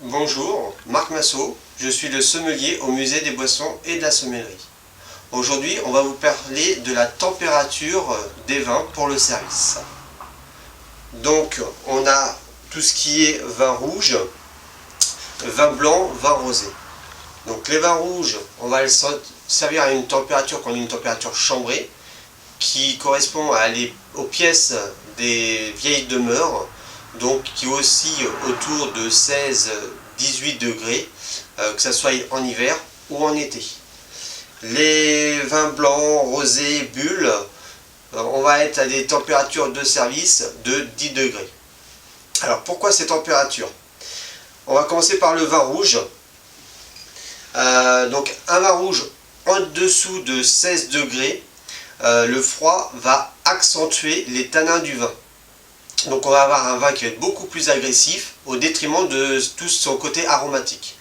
Bonjour, Marc Massot, je suis le sommelier au musée des boissons et de la sommellerie. Aujourd'hui, on va vous parler de la température des vins pour le service. Donc, on a tout ce qui est vin rouge, vin blanc, vin rosé. Donc, les vins rouges, on va les servir à une température qu'on a une température chambrée, qui correspond aux pièces des vieilles demeures, donc qui oscille autour de 16-18 degrés, que ce soit en hiver ou en été. Les vins blancs, rosés, bulles, on va être à des températures de service de 10 degrés. Alors pourquoi ces températures? On va commencer par le vin rouge. Donc un vin rouge en dessous de 16 degrés, le froid va accentuer les tanins du vin. Donc on va avoir un vin qui va être beaucoup plus agressif au détriment de tout son côté aromatique.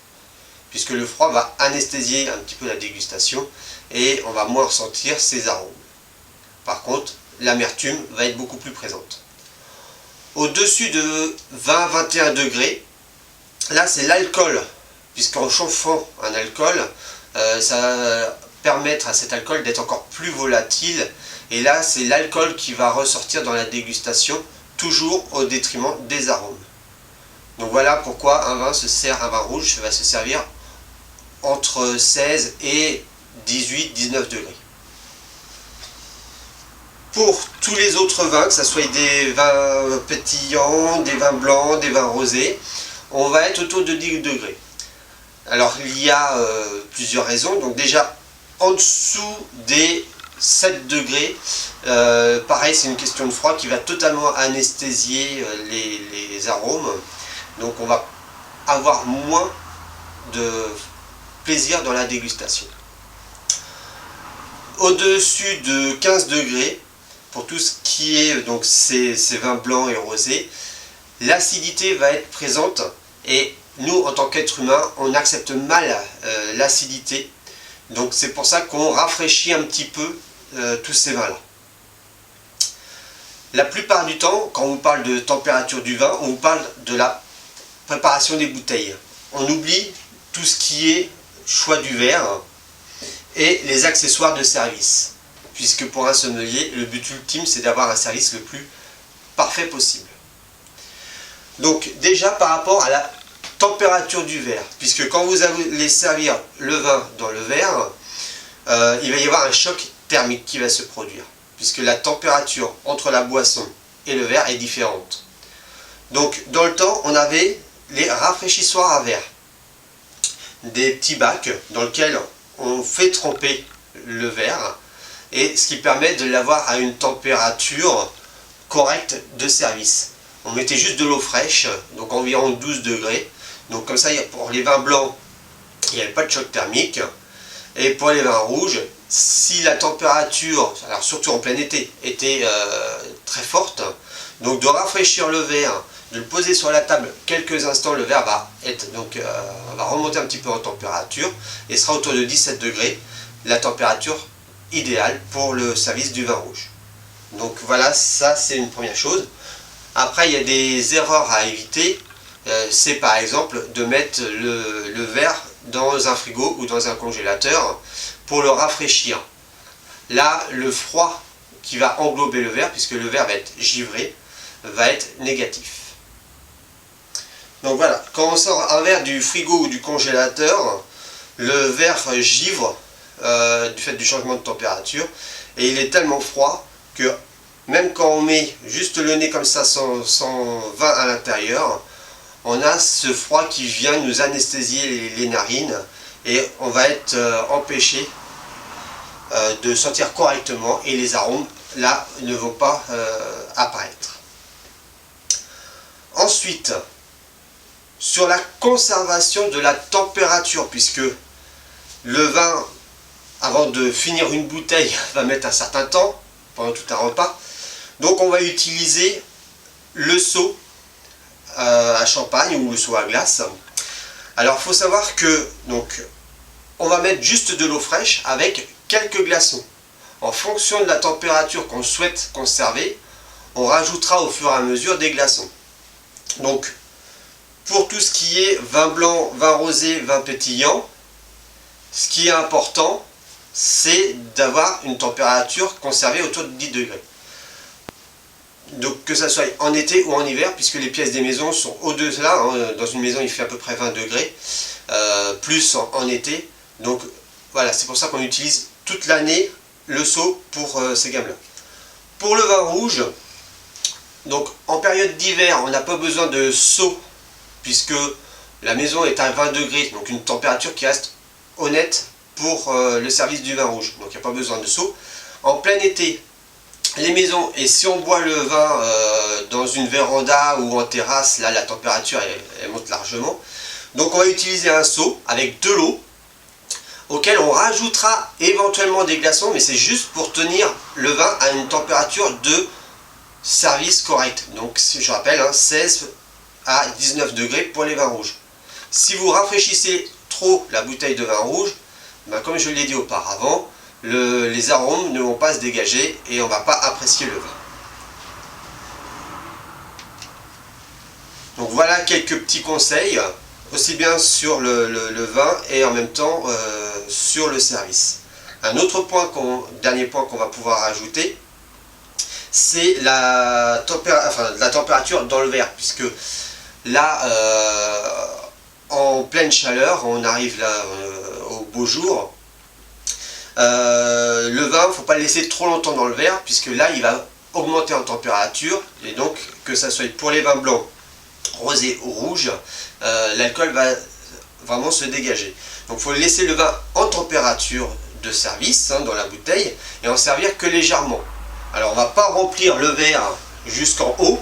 Puisque le froid va anesthésier un petit peu la dégustation et on va moins ressentir ses arômes. Par contre, l'amertume va être beaucoup plus présente. Au-dessus de 20-21 degrés, là c'est l'alcool. Puisqu'en chauffant un alcool, ça va permettre à cet alcool d'être encore plus volatile. Et là, c'est l'alcool qui va ressortir dans la dégustation, toujours au détriment des arômes. Donc voilà pourquoi un vin rouge va se servir entre 16 et 18-19 degrés. Pour tous les autres vins, que ce soit des vins pétillants, des vins blancs, des vins rosés, on va être autour de 10 degrés. Alors il y a plusieurs raisons. Donc déjà, en dessous des 7 degrés, pareil, c'est une question de froid qui va totalement anesthésier les arômes. Donc on va avoir moins de plaisir dans la dégustation. Au-dessus de 15 degrés, pour tout ce qui est donc ces vins blancs et rosés, l'acidité va être présente et nous, en tant qu'être humain, on accepte mal l'acidité. Donc c'est pour ça qu'on rafraîchit un petit peu tous ces vins-là. La plupart du temps, quand on vous parle de température du vin, on vous parle de la préparation des bouteilles. On oublie tout ce qui est choix du verre et les accessoires de service. Puisque pour un sommelier, le but ultime, c'est d'avoir un service le plus parfait possible. Donc déjà par rapport à la température du verre, puisque quand vous allez servir le vin dans le verre, il va y avoir un choc thermique qui va se produire, puisque la température entre la boisson et le verre est différente. Donc dans le temps, on avait les rafraîchissoirs à verre, des petits bacs dans lesquels on fait tremper le verre, et ce qui permet de l'avoir à une température correcte de service. On mettait juste de l'eau fraîche, donc environ 12 degrés. Donc comme ça, pour les vins blancs, il n'y avait pas de choc thermique. Et pour les vins rouges, si la température, alors surtout en plein été, était très forte, donc de rafraîchir le verre, de le poser sur la table quelques instants, le verre va remonter un petit peu en température et sera autour de 17 degrés, la température idéale pour le service du vin rouge. Donc voilà, ça c'est une première chose. Après, il y a des erreurs à éviter. C'est par exemple de mettre le verre dans un frigo ou dans un congélateur pour le rafraîchir. Là, le froid qui va englober le verre, puisque le verre va être givré, va être négatif. Donc voilà, quand on sort un verre du frigo ou du congélateur, le verre givre du fait du changement de température et il est tellement froid que même quand on met juste le nez comme ça sans vin à l'intérieur, on a ce froid qui vient nous anesthésier les narines et on va être empêché de sentir correctement et les arômes là ne vont pas apparaître. Ensuite, sur la conservation de la température, puisque le vin, avant de finir une bouteille, va mettre un certain temps pendant tout un repas. Donc on va utiliser le seau à champagne ou le seau à glace. Alors il faut savoir que on va mettre juste de l'eau fraîche avec quelques glaçons. En fonction de la température qu'on souhaite conserver, on rajoutera au fur et à mesure des glaçons. Donc Pour tout ce qui est vin blanc, vin rosé, vin pétillant, ce qui est important, c'est d'avoir une température conservée autour de 10 degrés. Donc que ça soit en été ou en hiver, puisque les pièces des maisons sont au-delà, hein, dans une maison il fait à peu près 20 degrés, plus en été. Donc voilà, c'est pour ça qu'on utilise toute l'année le seau pour ces gammes-là. Pour le vin rouge, donc en période d'hiver, on n'a pas besoin de seau, puisque la maison est à 20 degrés, donc une température qui reste honnête pour le service du vin rouge. Donc il n'y a pas besoin de seau. En plein été, les maisons, et si on boit le vin dans une véranda ou en terrasse, là la température elle monte largement. Donc on va utiliser un seau avec de l'eau, auquel on rajoutera éventuellement des glaçons, mais c'est juste pour tenir le vin à une température de service correcte. Donc je rappelle, hein, 16 à 19 degrés pour les vins rouges. Si vous rafraîchissez trop la bouteille de vin rouge, ben comme je l'ai dit auparavant, les arômes ne vont pas se dégager et on ne va pas apprécier le vin. Donc voilà quelques petits conseils, aussi bien sur le vin et en même temps sur le service. Un autre point, dernier point qu'on va pouvoir ajouter, c'est la température dans le verre, puisque là, en pleine chaleur, on arrive là au beau jour. Le vin, il ne faut pas le laisser trop longtemps dans le verre, puisque là, il va augmenter en température, et donc que ça soit pour les vins blancs, rosés ou rouges, l'alcool va vraiment se dégager. Donc il faut laisser le vin en température de service, hein, dans la bouteille, et en servir que légèrement. Alors on ne va pas remplir le verre jusqu'en haut,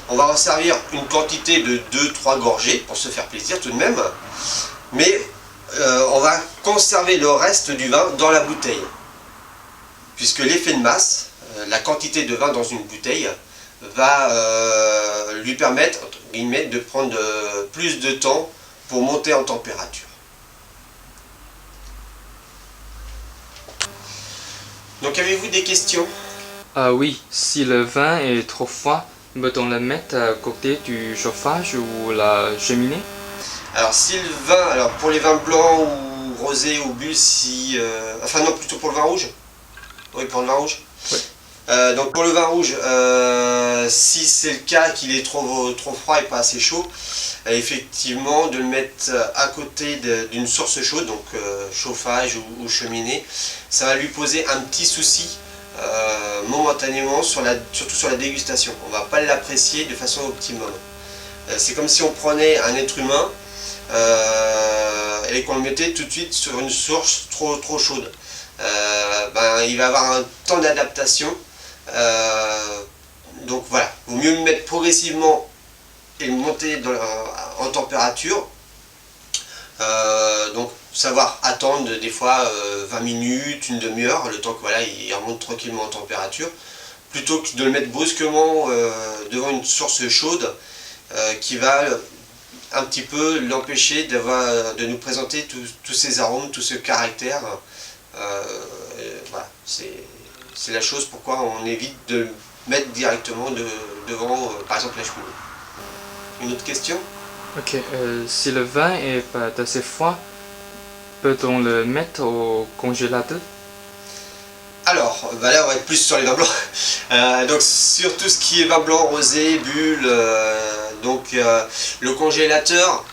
on va en servir une quantité de 2-3 gorgées pour se faire plaisir tout de même, mais on va conserver le reste du vin dans la bouteille, puisque l'effet de masse, la quantité de vin dans une bouteille, va lui permettre entre guillemets, de prendre plus de temps pour monter en température. Donc avez-vous des questions? Oui, si le vin est trop froid, peut-on le mettre à côté du chauffage ou la cheminée? Alors si le vin, alors pour les vins blancs ou rosés ou bulles, si, enfin non, plutôt pour le vin rouge. Oui, pour le vin rouge. Oui. Donc pour le vin rouge, si c'est le cas qu'il est trop froid et pas assez chaud, effectivement de le mettre à côté d'une source chaude, donc chauffage ou cheminée, ça va lui poser un petit souci momentanément, surtout sur la dégustation. On ne va pas l'apprécier de façon optimum. C'est comme si on prenait un être humain et qu'on le mettait tout de suite sur une source trop chaude. Il va avoir un temps d'adaptation. Donc voilà, il vaut mieux le mettre progressivement et le monter en température. Donc savoir attendre des fois 20 minutes, une demi-heure, le temps que voilà, il remonte tranquillement en température, plutôt que de le mettre brusquement devant une source chaude qui va un petit peu l'empêcher de nous présenter tous ces arômes, tout ce caractère. Voilà, c'est la chose pourquoi on évite de le mettre directement devant par exemple la cheminée. Une autre question? Ok, si le vin est pas assez froid, peut-on le mettre au congélateur? Alors, là on va être plus sur les vins blancs. Donc sur tout ce qui est vin blanc, rosé, bulle, le congélateur,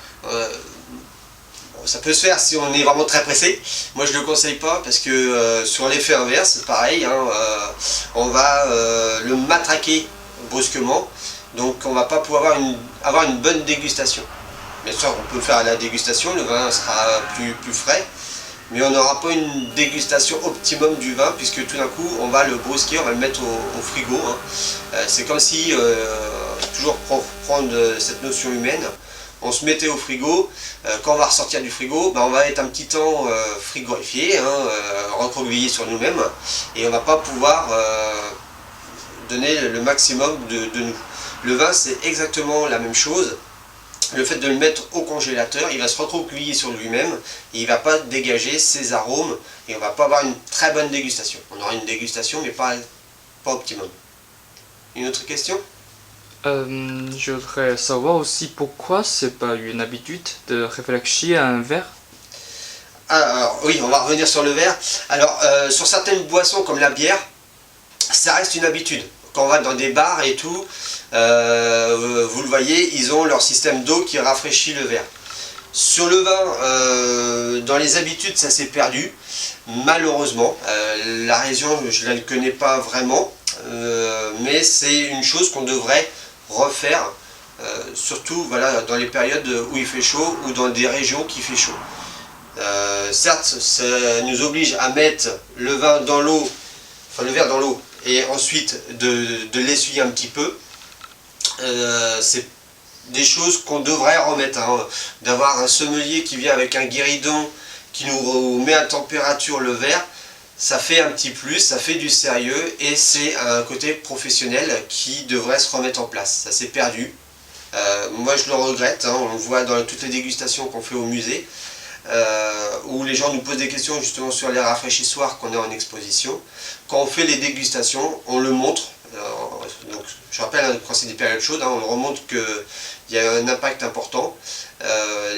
ça peut se faire si on est vraiment très pressé. Moi je ne le conseille pas parce que sur l'effet inverse, c'est pareil, hein, on va le matraquer brusquement, donc on ne va pas pouvoir avoir une bonne dégustation. Bien sûr on peut faire la dégustation, le vin sera plus frais, mais on n'aura pas une dégustation optimum du vin puisque tout d'un coup on va le brusquer, on va le mettre au frigo. Hein. C'est comme si, toujours pour prendre cette notion humaine, on se mettait au frigo, quand on va ressortir du frigo, on va être un petit temps frigorifié, hein, recroquevillé sur nous-mêmes, et on ne va pas pouvoir donner le maximum de nous. Le vin c'est exactement la même chose. Le fait de le mettre au congélateur, il va se recroqueviller sur lui-même, et il ne va pas dégager ses arômes, et on ne va pas avoir une très bonne dégustation. On aura une dégustation, mais pas optimum. Une autre question? Je voudrais savoir aussi pourquoi c'est pas une habitude de réfléchir à un verre. Alors oui, on va revenir sur le verre. Alors sur certaines boissons comme la bière, ça reste une habitude. Quand on va dans des bars et tout, vous le voyez, ils ont leur système d'eau qui rafraîchit le verre. Sur le vin, dans les habitudes, ça s'est perdu, malheureusement. La raison, je ne la connais pas vraiment, mais c'est une chose qu'on devrait refaire, surtout voilà, dans les périodes où il fait chaud ou dans des régions qui fait chaud. Certes, ça nous oblige à mettre le vin dans l'eau, enfin le verre dans l'eau, et ensuite de l'essuyer un petit peu. C'est des choses qu'on devrait remettre, hein. D'avoir un sommelier qui vient avec un guéridon qui nous met à température le verre, ça fait un petit plus, ça fait du sérieux et c'est un côté professionnel qui devrait se remettre en place. Ça s'est perdu. Moi je le regrette, hein. On le voit dans toutes les dégustations qu'on fait au musée, où les gens nous posent des questions justement sur les rafraîchissoirs qu'on a en exposition. Quand on fait les dégustations, on le montre. Donc, je rappelle, hein, quand c'est des périodes chaudes, hein, on le remonte qu'il y a un impact important.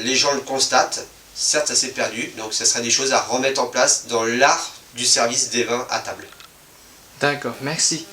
Les gens le constatent. Certes, ça s'est perdu, donc ce serait des choses à remettre en place dans l'art du service des vins à table. D'accord, merci.